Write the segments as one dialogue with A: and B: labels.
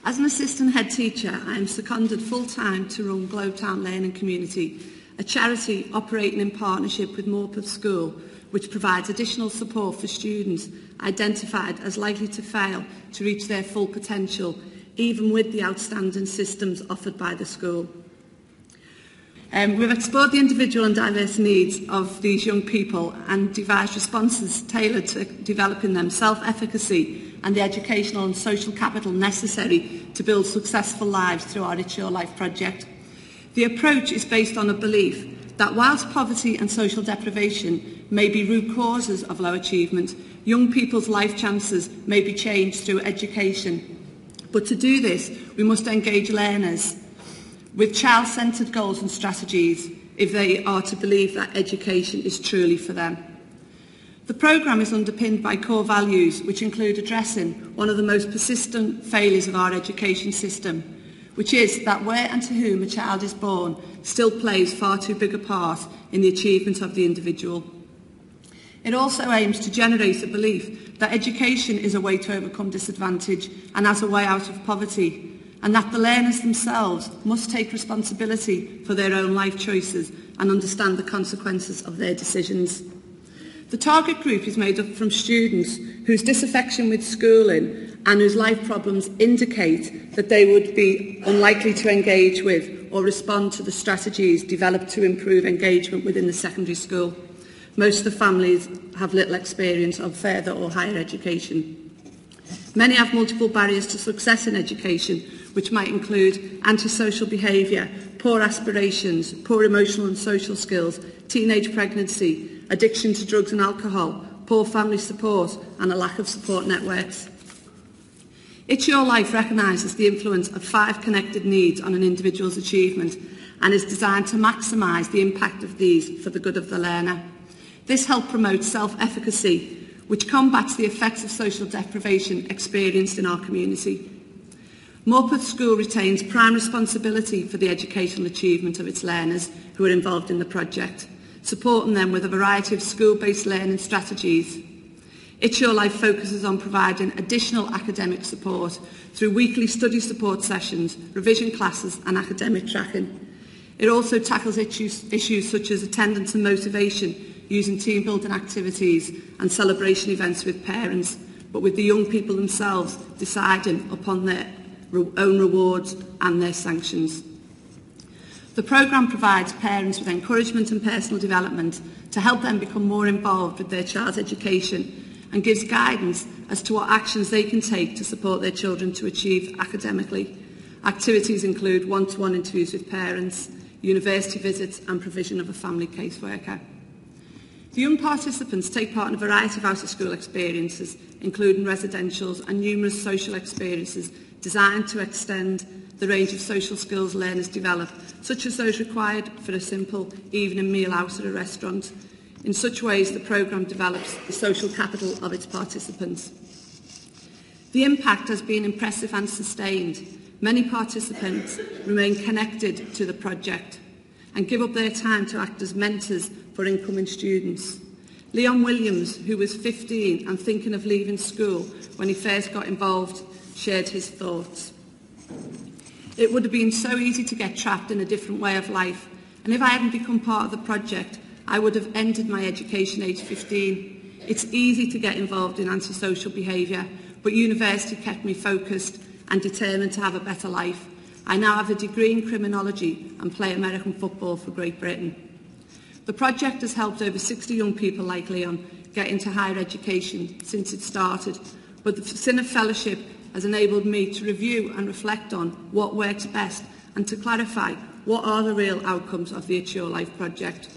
A: As an assistant head teacher, I am seconded full-time to run Globetown Learning Community, a charity operating in partnership with Morpeth School, which provides additional support for students identified as likely to fail to reach their full potential, even with the outstanding systems offered by the school. We've explored the individual and diverse needs of these young people and devised responses tailored to developing them self-efficacy and the educational and social capital necessary to build successful lives through our It's Your Life project. The approach is based on a belief that whilst poverty and social deprivation may be root causes of low achievement, young people's life chances may be changed through education. But to do this, we must engage learners with child-centred goals and strategies if they are to believe that education is truly for them. The programme is underpinned by core values which include addressing one of the most persistent failures of our education system, which is that where and to whom a child is born still plays far too big a part in the achievement of the individual. It also aims to generate a belief that education is a way to overcome disadvantage and as a way out of poverty, and that the learners themselves must take responsibility for their own life choices and understand the consequences of their decisions. The target group is made up from students whose disaffection with schooling and whose life problems indicate that they would be unlikely to engage with or respond to the strategies developed to improve engagement within the secondary school. Most of the families have little experience of further or higher education. Many have multiple barriers to success in education, which might include antisocial behaviour, poor aspirations, poor emotional and social skills, teenage pregnancy, addiction to drugs and alcohol, poor family support and a lack of support networks. It's Your Life recognises the influence of 5 connected needs on an individual's achievement and is designed to maximise the impact of these for the good of the learner. This helps promote self-efficacy, which combats the effects of social deprivation experienced in our community. Morpeth School retains prime responsibility for the educational achievement of its learners who are involved in the project, supporting them with a variety of school-based learning strategies. It's Your Life focuses on providing additional academic support through weekly study support sessions, revision classes and academic tracking. It also tackles issues such as attendance and motivation using team-building activities and celebration events with parents, but with the young people themselves deciding upon their own rewards and their sanctions. The programme provides parents with encouragement and personal development to help them become more involved with their child's education and gives guidance as to what actions they can take to support their children to achieve academically. Activities include one-to-one interviews with parents, university visits and provision of a family caseworker. The young participants take part in a variety of out-of-school experiences, including residentials and numerous social experiences designed to extend the range of social skills learners develop, such as those required for a simple evening meal out at a restaurant. In such ways, the programme develops the social capital of its participants. The impact has been impressive and sustained. Many participants remain connected to the project and give up their time to act as mentors for incoming students. Leon Williams, who was 15 and thinking of leaving school when he first got involved, shared his thoughts. It would have been so easy to get trapped in a different way of life, and if I hadn't become part of the project, I would have ended my education aged 15. It's easy to get involved in antisocial behaviour, but university kept me focused and determined to have a better life. I now have a degree in criminology and play American football for Great Britain. The project has helped over 60 young people like Leon get into higher education since it started, but the Sinnott Fellowship has enabled me to review and reflect on what works best and to clarify what are the real outcomes of the It's Your Life project.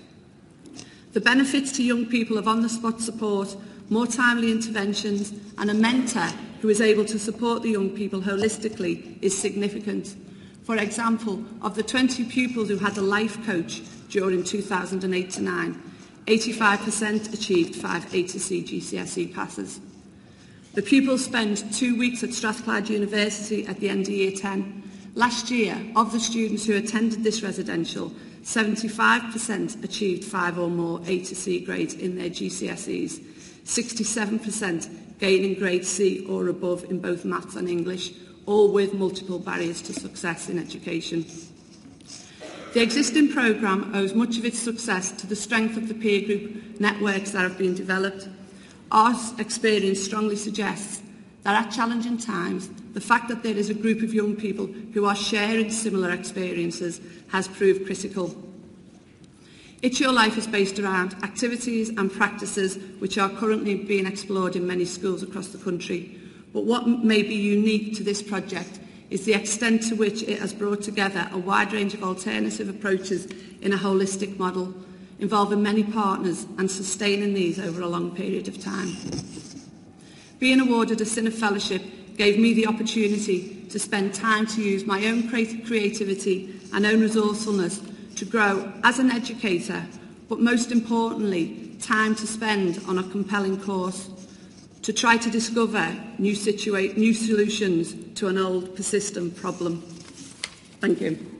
A: The benefits to young people of on-the-spot support, more timely interventions and a mentor who is able to support the young people holistically is significant. For example, of the 20 pupils who had a life coach during 2008-9, 85% achieved 5 A to C GCSE passes. The pupils spend 2 weeks at Strathclyde University at the end of Year 10. Last year, of the students who attended this residential, 75% achieved 5 or more A to C grades in their GCSEs, 67% gaining grade C or above in both maths and English, all with multiple barriers to success in education. The existing programme owes much of its success to the strength of the peer group networks that have been developed. Our experience strongly suggests that at challenging times, the fact that there is a group of young people who are sharing similar experiences has proved critical. It's Your Life is based around activities and practices which are currently being explored in many schools across the country. But what may be unique to this project is the extent to which it has brought together a wide range of alternative approaches in a holistic model, involving many partners and sustaining these over a long period of time. Being awarded a Sinnott Fellowship gave me the opportunity to spend time to use my own creativity and own resourcefulness to grow as an educator, but most importantly, time to spend on a compelling course to try to discover new solutions to an old persistent problem. Thank you.